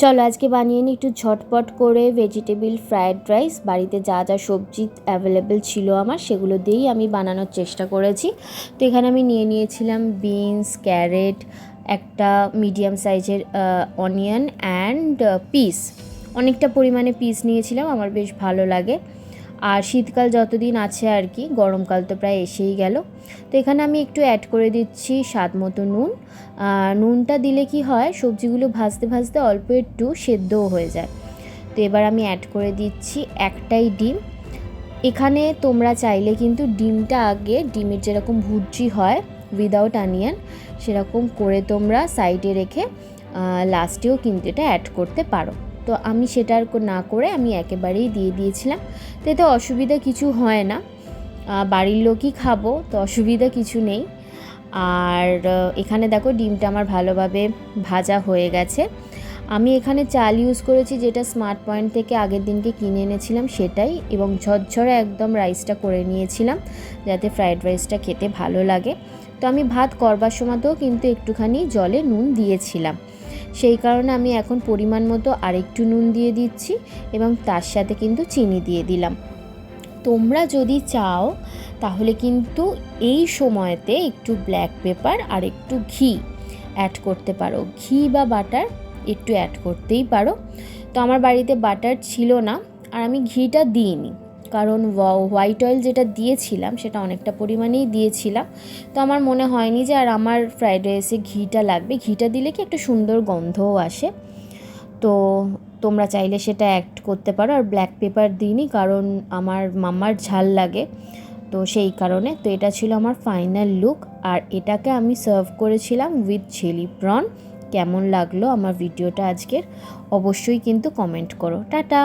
চলো আজকে বানিয়ে নিই একটু ঝটপট করে ভেজিটেবল ফ্রায়েড রাইস। বাড়িতে যা যা সবজি অ্যাভেলেবেল ছিল আমার সেগুলো দিয়েই আমি বানানোর চেষ্টা করেছি। তো এখানে আমি নিয়ে নিয়েছিলাম বিনস, ক্যারেট, একটা মিডিয়াম সাইজের অনিয়ন অ্যান্ড পিস। অনেকটা পরিমাণে পিস নিয়েছিলাম, আমার বেশ ভালো লাগে। আর শীতকাল যতদিন আছে আর কি, গরমকাল তো প্রায় এসেই গেল। তো এখানে আমি একটু অ্যাড করে দিচ্ছি স্বাদ মতো নুন। নুনটা দিলে কি হয়, সবজিগুলো ভাজতে ভাজতে অল্প একটু সেদ্ধও হয়ে যায়। তো এবার আমি অ্যাড করে দিচ্ছি একটাই ডিম। এখানে তোমরা চাইলে কিন্তু ডিমটা আগে, ডিমের যেরকম ভুর্জি হয় উইদাউট অনিয়ন, সেরকম করে তোমরা সাইডে রেখে লাস্টেও কিন্তু এটা অ্যাড করতে পারো। তো আমি সেটা আর না করে আমি একেবারেই দিয়ে দিয়েছিলাম। তো এতে অসুবিধা কিছু হয় না, বাড়ির লোকই খাবো, তো অসুবিধা কিছু নেই। আর এখানে দেখো ডিমটা আমার ভালোভাবে ভাজা হয়ে গেছে। আমি এখানে চাল ইউজ করেছি, যেটা স্মার্ট পয়েন্ট থেকে আগের দিনকে কিনে এনেছিলাম সেটাই, এবং ঝরঝরে একদম রাইসটা করে নিয়েছিলাম যাতে ফ্রায়েড রাইসটা খেতে ভালো লাগে। তো আমি ভাত করবার সময়তেও কিন্তু একটুখানি জলে নুন দিয়েছিলাম, সেই কারণে আমি এখন পরিমাণ মতো আরেকটু নুন দিয়ে দিচ্ছি এবং তার সাথে কিন্তু চিনি দিয়ে দিলাম। তোমরা যদি চাও তাহলে কিন্তু এই সময়তে একটু ব্ল্যাক পেপার আর একটু ঘি অ্যাড করতে পারো, ঘি বা বাটার একটু অ্যাড করতেই পারো। তো আমার বাড়িতে বাটার ছিল না আর আমি ঘিটা দিইনি, কারণ হোয়াইট অয়েল যেটা দিয়েছিলাম সেটা অনেকটা পরিমাণেই দিয়েছিলাম। তো আমার মনে হয়নি যে আর আমার ফ্রায়েড রাইসে ঘিটা লাগবে। ঘিটা দিলে কি একটা সুন্দর গন্ধও আসে। তো তোমরা চাইলে সেটা অ্যাড করতে পারো। আর ব্ল্যাক পেপার দিইনি কারণ আমার মামার ঝাল লাগে, তো সেই কারণে। তো এটা ছিল আমার ফাইনাল লুক, আর এটাকে আমি সার্ভ করেছিলাম উইথ চিলি প্রন। কেমন লাগলো আমার ভিডিওটা আজকের অবশ্যই কিন্তু কমেন্ট করো। টাটা।